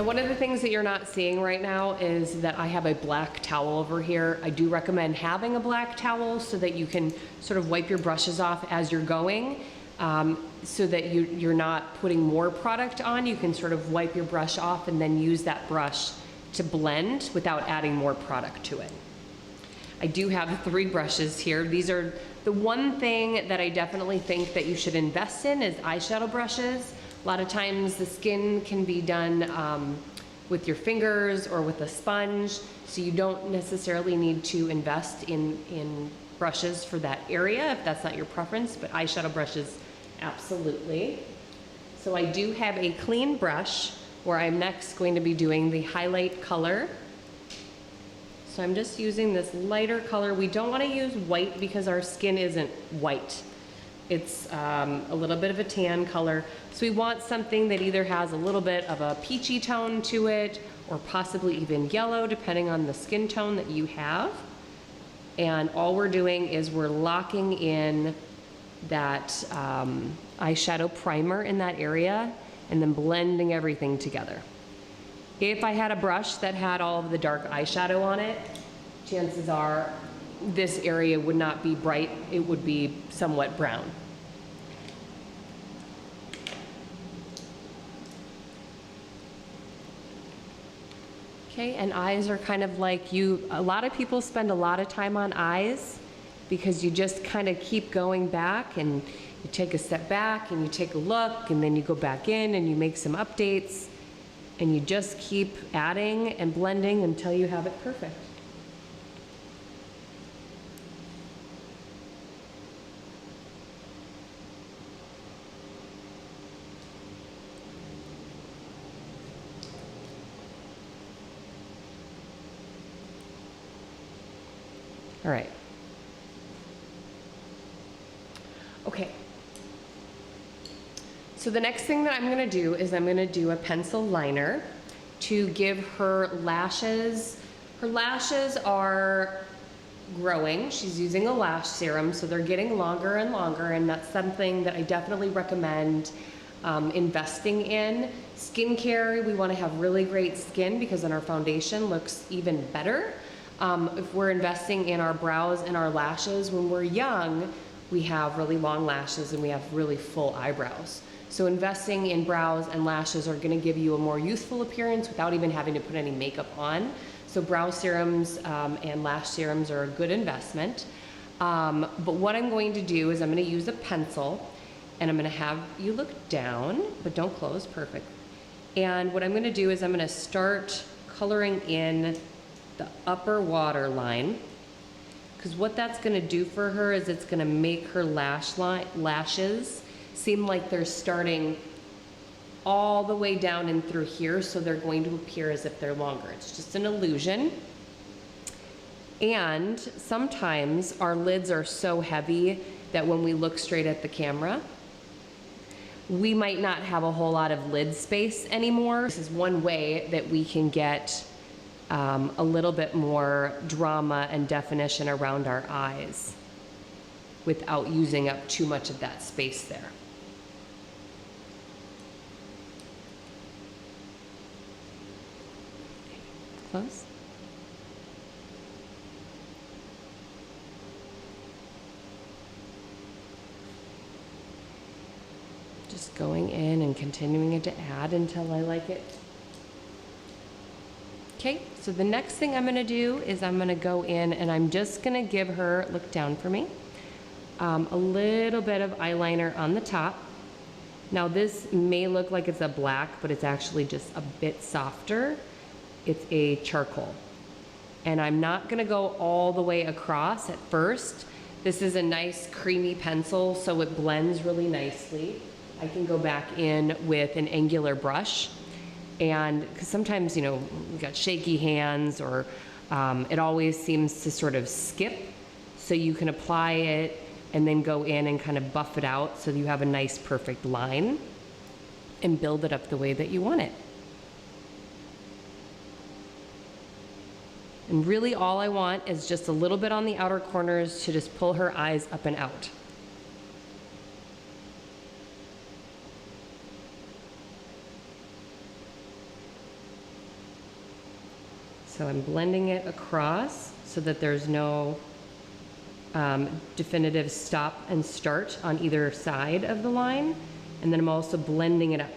one of the things that you're not seeing right now is that I have a black towel over here. I do recommend having a black towel so that you can sort of wipe your brushes off as you're going, so that you're not putting more product on. You can sort of wipe your brush off and then use that brush to blend without adding more product to it. I do have 3 brushes here. These are the one thing that I definitely think that you should invest in is eyeshadow brushes. A lot of times the skin can be done with your fingers or with a sponge, so you don't necessarily need to invest in brushes for that area if that's not your preference, but eyeshadow brushes, absolutely. So I do have a clean brush where I'm next going to be doing the highlight color. So I'm just using this lighter color. We don't want to use white because our skin isn't white. It's a little bit of a tan color. So we want something that either has a little bit of a peachy tone to it or possibly even yellow, depending on the skin tone that you have. And all we're doing is we're locking in that eyeshadow primer in that area and then blending everything together. If I had a brush that had all of the dark eyeshadow on it, chances are this area would not be bright, it would be somewhat brown. Okay, and eyes are kind of like a lot of people spend a lot of time on eyes because you just kind of keep going back and you take a step back and you take a look and then you go back in and you make some updates and you just keep adding and blending until you have it perfect. All right. Okay. So the next thing that I'm going to do is I'm going to do a pencil liner to give her lashes. Her lashes are growing. She's using a lash serum, so they're getting longer and longer, and that's something that I definitely recommend investing in. Skincare, we want to have really great skin because then our foundation looks even better. If we're investing in our brows and our lashes, when we're young, we have really long lashes and we have really full eyebrows. So investing in brows and lashes are going to give you a more youthful appearance without even having to put any makeup on. So brow serums and lash serums are a good investment. But what I'm going to do is I'm going to use a pencil and I'm going to have you look down, but don't close, perfect. And what I'm going to do is I'm going to start coloring in the upper waterline, because what that's going to do for her is it's going to make her lashes seem like they're starting all the way down and through here, so they're going to appear as if they're longer. It's just an illusion. And sometimes our lids are so heavy that when we look straight at the camera, we might not have a whole lot of lid space anymore. This is one way that we can get a little bit more drama and definition around our eyes without using up too much of that space there. Close. Just going in and continuing to add until I like it. Okay, so the next thing I'm going to do is I'm going to go in and I'm just going to give her, look down for me, a little bit of eyeliner on the top. Now this may look like it's a black, but it's actually just a bit softer. It's a charcoal. And I'm not going to go all the way across at first. This is a nice creamy pencil, so it blends really nicely. I can go back in with an angular brush. And because sometimes, you know, we've got shaky hands or it always seems to sort of skip. So you can apply it and then go in and kind of buff it out so you have a nice perfect line and build it up the way that you want it. And really all I want is just a little bit on the outer corners to just pull her eyes up and out. So I'm blending it across so that there's no definitive stop and start on either side of the line. And then I'm also blending it up.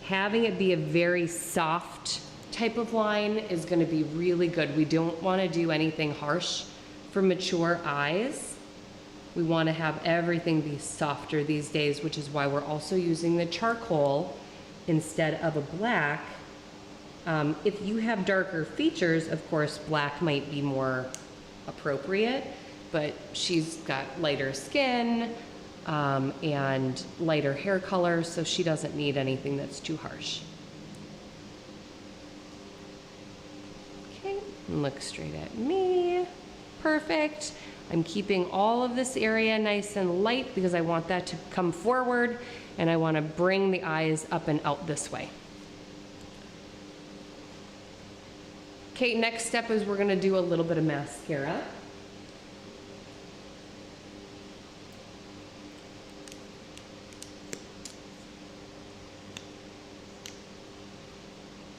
Having it be a very soft type of line is going to be really good. We don't want to do anything harsh for mature eyes. We want to have everything be softer these days, which is why we're also using the charcoal instead of a black. If you have darker features, of course, black might be more appropriate, but she's got lighter skin and lighter hair color, so she doesn't need anything that's too harsh. Okay, and look straight at me. Perfect. I'm keeping all of this area nice and light because I want that to come forward, and I want to bring the eyes up and out this way. Okay, next step is we're going to do a little bit of mascara.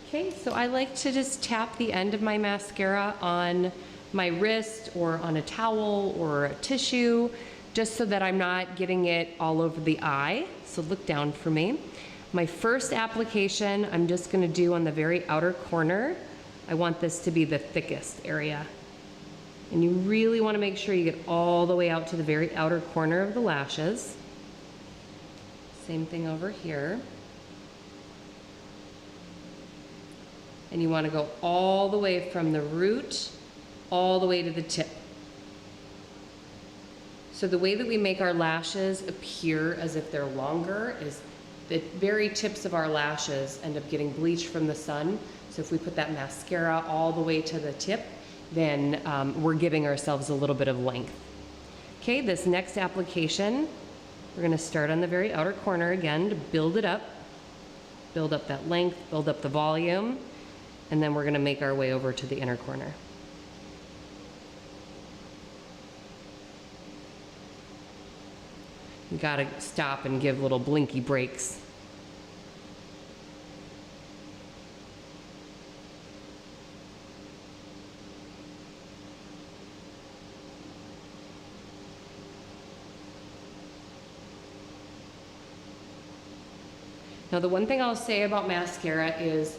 Okay, so I like to just tap the end of my mascara on my wrist or on a towel or a tissue, just so that I'm not getting it all over the eye. So look down for me. My first application, I'm just gonna do on the very outer corner. I want this to be the thickest area. And you really wanna make sure you get all the way out to the very outer corner of the lashes. Same thing over here. And you want to go all the way from the root all the way to the tip. So the way that we make our lashes appear as if they're longer is the very tips of our lashes end up getting bleached from the sun. So if we put that mascara all the way to the tip, then we're giving ourselves a little bit of length. Okay, this next application, we're going to start on the very outer corner again to build it up. Build up that length, build up the volume. And then we're going to make our way over to the inner corner. You got to stop and give little blinky breaks. Now, the one thing I'll say about mascara is,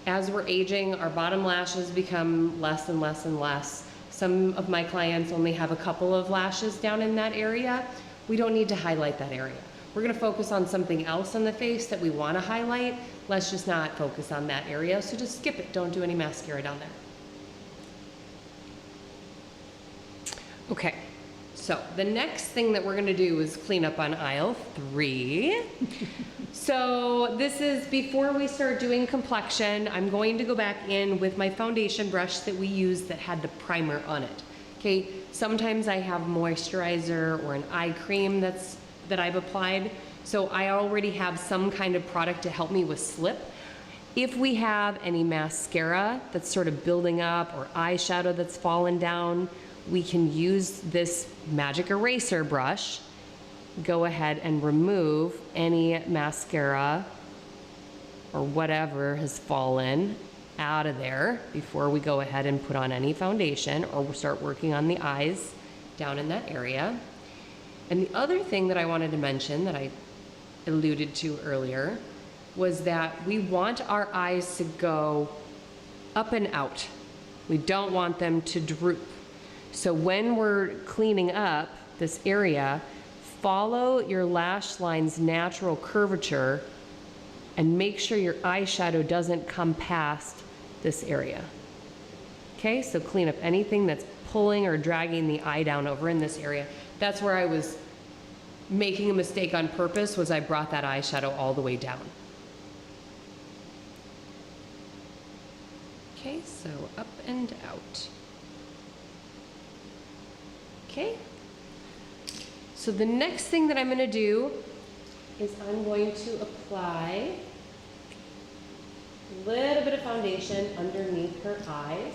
as we're aging, our bottom lashes become less and less and less. Some of my clients only have a couple of lashes down in that area. We don't need to highlight that area. We're gonna focus on something else on the face that we wanna highlight. Let's just not focus on that area, so just skip it. Don't do any mascara down there. Okay, so the next thing that we're gonna do is clean up on aisle 3. So this is before we start doing complexion. I'm going to go back in with my foundation brush that we used that had the primer on it. Okay, sometimes I have moisturizer or an eye cream that I've applied. So I already have some kind of product to help me with slip. If we have any mascara that's sort of building up or eyeshadow that's fallen down, we can use this magic eraser brush. Go ahead and remove any mascara or whatever has fallen out of there before we go ahead and put on any foundation or we'll start working on the eyes down in that area. And the other thing that I wanted to mention that I alluded to earlier was that we want our eyes to go up and out. We don't want them to droop. So when we're cleaning up this area, follow your lash line's natural curvature and make sure your eyeshadow doesn't come past this area. Okay, so clean up anything that's pulling or dragging the eye down over in this area. That's where I was making a mistake on purpose, was I brought that eyeshadow all the way down. Okay, so up and out. Okay. So the next thing that I'm going to do is I'm going to apply a little bit of foundation underneath her eyes.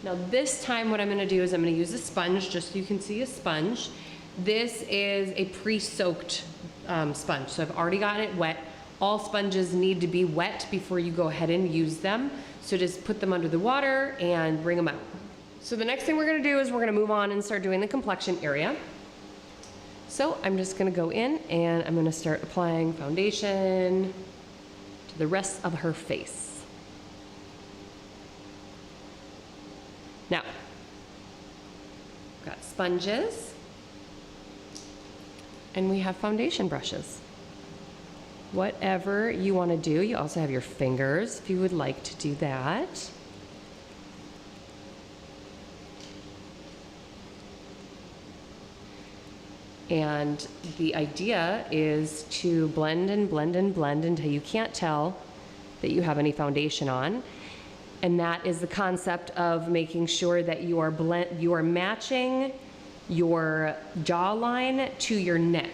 Now this time what I'm going to do is I'm going to use a sponge, just so you can see a sponge. This is a pre-soaked sponge, so I've already gotten it wet. All sponges need to be wet before you go ahead and use them. So just put them under the water and wring them out. So the next thing we're gonna do is we're gonna move on and start doing the complexion area. So I'm just gonna go in and I'm gonna start applying foundation to the rest of her face. Now, got sponges and we have foundation brushes. Whatever you want to do, you also have your fingers if you would like to do that. And the idea is to blend and blend and blend until you can't tell that you have any foundation on. And that is the concept of making sure that you are matching your jawline to your neck.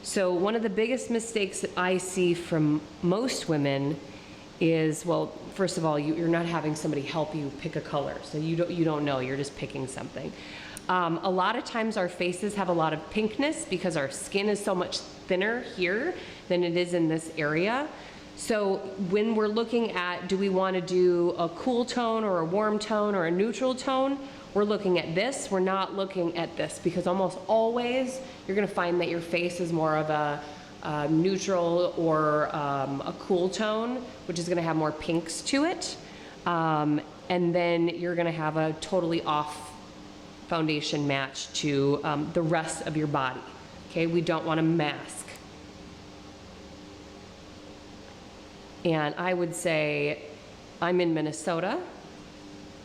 So one of the biggest mistakes that I see from most women is, well, first of all, you're not having somebody help you pick a color. So you don't know, you're just picking something. A lot of times our faces have a lot of pinkness because our skin is so much thinner here than it is in this area. So when we're looking at, do we want to do a cool tone or a warm tone or a neutral tone, we're looking at this, we're not looking at this, because almost always you're going to find that your face is more of a neutral or a cool tone, which is going to have more pinks to it. And then you're going to have a totally off foundation match to the rest of your body. Okay, we don't want to mask. And I would say I'm in Minnesota,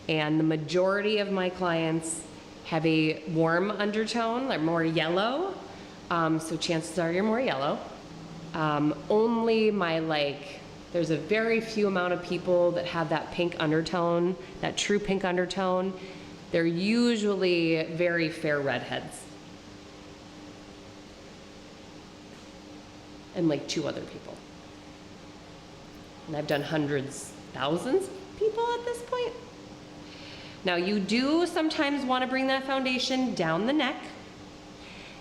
and the majority of my clients have a warm undertone, they're more yellow. So chances are you're more yellow. Only there's a very few amount of people that have that pink undertone, that true pink undertone. They're usually very fair redheads. And like 2 other people. And I've done hundreds, thousands of people at this point. Now you do sometimes want to bring that foundation down the neck.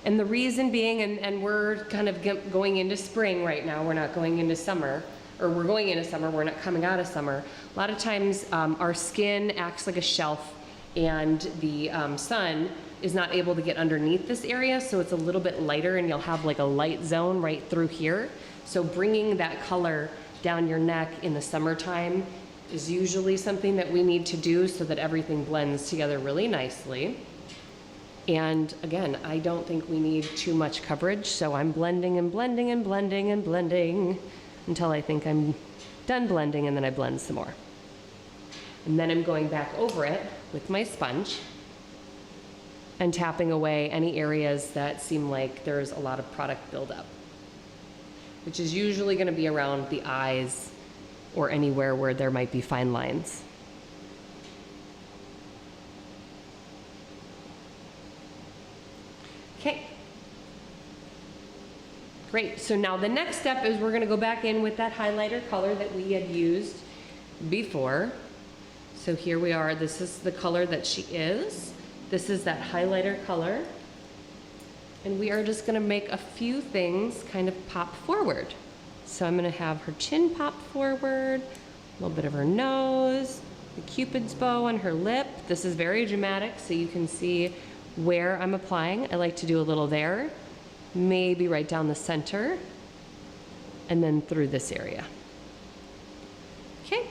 And the reason being, and we're kind of going into spring right now, we're not going into summer, or we're going into summer, we're not coming out of summer. A lot of times our skin acts like a shelf, and the sun is not able to get underneath this area, so it's a little bit lighter and you'll have like a light zone right through here. So bringing that color down your neck in the summertime is usually something that we need to do so that everything blends together really nicely. And again, I don't think we need too much coverage, so I'm blending and blending and blending and blending until I think I'm done blending, and then I blend some more. And then I'm going back over it with my sponge and tapping away any areas that seem like there's a lot of product buildup, which is usually going to be around the eyes or anywhere where there might be fine lines. Okay. Great. So now the next step is we're going to go back in with that highlighter color that we had used before. So here we are. This is the color that she is. This is that highlighter color. And we are just going to make a few things kind of pop forward. So I'm going to have her chin pop forward, a little bit of her nose, the Cupid's bow on her lip. This is very dramatic, so you can see where I'm applying. I like to do a little there, maybe right down the center, and then through this area. Okay.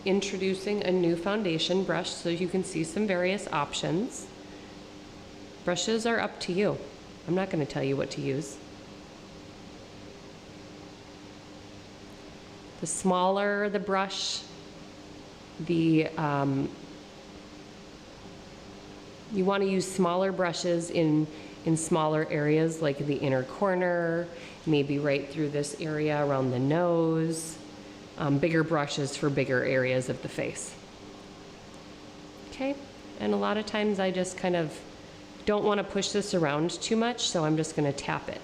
Introducing a new foundation brush so you can see some various options. Brushes are up to you. I'm not going to tell you what to use. The smaller the brush, you want to use smaller brushes in smaller areas, like in the inner corner, maybe right through this area around the nose. Bigger brushes for bigger areas of the face. Okay, and a lot of times I just kind of don't want to push this around too much, so I'm just going to tap it.